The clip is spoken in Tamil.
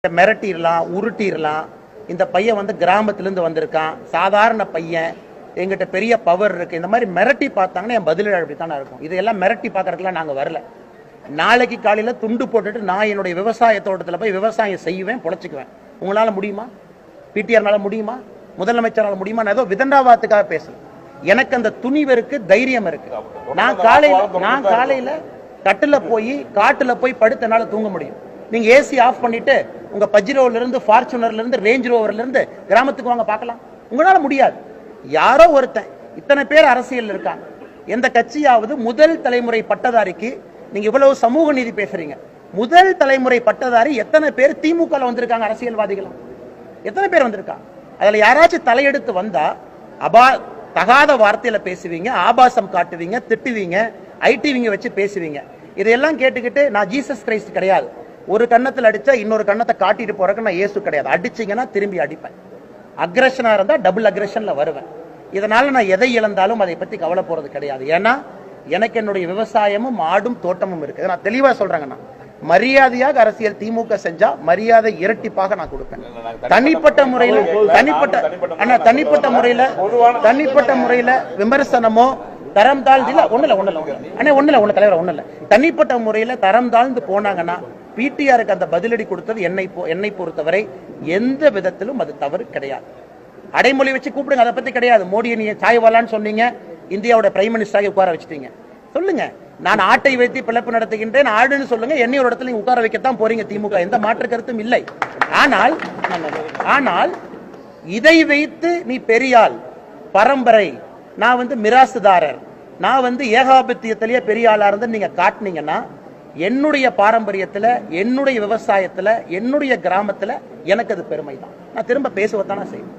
மிரட்டிடலாம், உருட்டிடலாம். இந்த பையன் வந்து கிராமத்திலிருந்து வந்திருக்கான், சாதாரண பையன், எங்கிட்ட பெரிய பவர் இருக்கு, இந்த மாதிரி மிரட்டி பார்த்தாங்கன்னா என் பதில் அப்படித்தானே இருக்கும். இதெல்லாம் மிரட்டி பார்க்கறதுக்குலாம் நாங்கள் வரல. நாளைக்கு காலையில் துண்டு போட்டுட்டு நான் என்னுடைய விவசாய தோட்டத்தில் போய் விவசாயம் செய்வேன், பொழைச்சிக்குவேன். உங்களால் முடியுமா? பிடிஆர்னால முடியுமா? முதலமைச்சரால் முடியுமா? நான் ஏதோ விதண்டாவாதத்துக்காக பேசல. எனக்கு அந்த துணிவு இருக்கு, தைரியம் இருக்கு. நான் காலையில கட்டுல போய் காட்டுல போய் படுத்தனால தூங்க முடியும். நீங்க ஏசி ஆஃப் பண்ணிட்டு உங்க பஜ்ரோல இருந்து, ஃபார்ச்சுனர்ல இருந்து, ரேஞ்ச் ரோவர்ல இருந்து கிராமத்துக்கு வாங்க பார்க்கலாம். உங்களால முடியாது. யாரோ ஒருத்தன், இத்தனை பேர் அரசியல் இருக்காங்க. எந்த கட்சியாவது முதல் தலைமுறை பட்டதாரிக்கு நீங்க இவ்வளவு சமூக நீதி பேசுறீங்க, முதல் தலைமுறை பட்டதாரி எத்தனை பேர் திமுக வந்திருக்காங்க? அரசியல்வாதிகள் எத்தனை பேர் வந்திருக்காங்க? அதுல யாராச்சும் தலையெடுத்து வந்தா தகாத வார்த்தையில பேசுவீங்க, ஆபாசம் காட்டுவீங்க, திட்டுவீங்க, ஐடிவிங்க வச்சு பேசுவீங்க. இதையெல்லாம் கேட்டுக்கிட்டு நான் ஜீசஸ் கிரைஸ்ட் கிடையாது. ஒரு கண்ணத்தில் அடிச்சா இன்னொரு கண்ணத்தை காட்டிட்டு போறதுக்கு நான் இயேசு கிடையாது. அடிச்சீங்கன்னா திரும்பி அடிப்பேன். அக்ரஷனா இருந்தா டபுள் அக்ரஷன்ல வருவேன். இதனால நான் எதை இழந்தாலும் அதை பத்தி கவலை போறது கிடையாது. ஏன்னா எனக்கு என்னுடைய விவசாயமும் மாடும் தோட்டமும் இருக்கு. நான் தெளிவா சொல்றேங்கண்ணா, மரியாதையாக அரசியல் திமுக செஞ்சா மரியாதை இரட்டிப்பாக நான் கொடுப்பேன். தனிப்பட்ட முறையில விமர்சனமோ தரம் தாழ்ந்து தலைவர் தனிப்பட்ட முறையில தரம் தாழ்ந்து போனாங்கன்னா பிடிஆருக்கு அந்த பதிலடி கொடுத்தது என்னை பொறுத்தவரை எந்த விதத்திலும் அது தவறு கிடையாது. அடைமொழி வச்சு கூப்பிடுங்க, அதை பத்தி கிடையாது. மோடியை நீங்க சாய்வாலான்னு சொன்னீங்க, இந்தியாவோட பிரைம் மினிஸ்டராக உட்கார வச்சுட்டீங்க. சொல்லுங்க, நான் ஆட்டை வைத்து பிளப்பு நடத்துகின்றேன், ஆடுன்னு சொல்லுங்க. என்னை ஒரு இடத்துல உட்கார வைக்கத்தான் போறீங்க திமுக, எந்த மாற்று கருத்தும் இல்லை. ஆனால் இதை வைத்து நீ பெரியாள் பரம்பரை, நான் வந்து மிராசுதாரர், நான் வந்து ஏகாபத்தியத்திலேயே பெரிய ஆளா இருந்து நீங்க காட்டினீங்கன்னா என்னுடைய பாரம்பரியத்துல, என்னுடைய விவசாயத்துல, என்னுடைய கிராமத்துல எனக்கு அது பெருமை தான். நான் திரும்ப பேசுவதான செய்வேன்.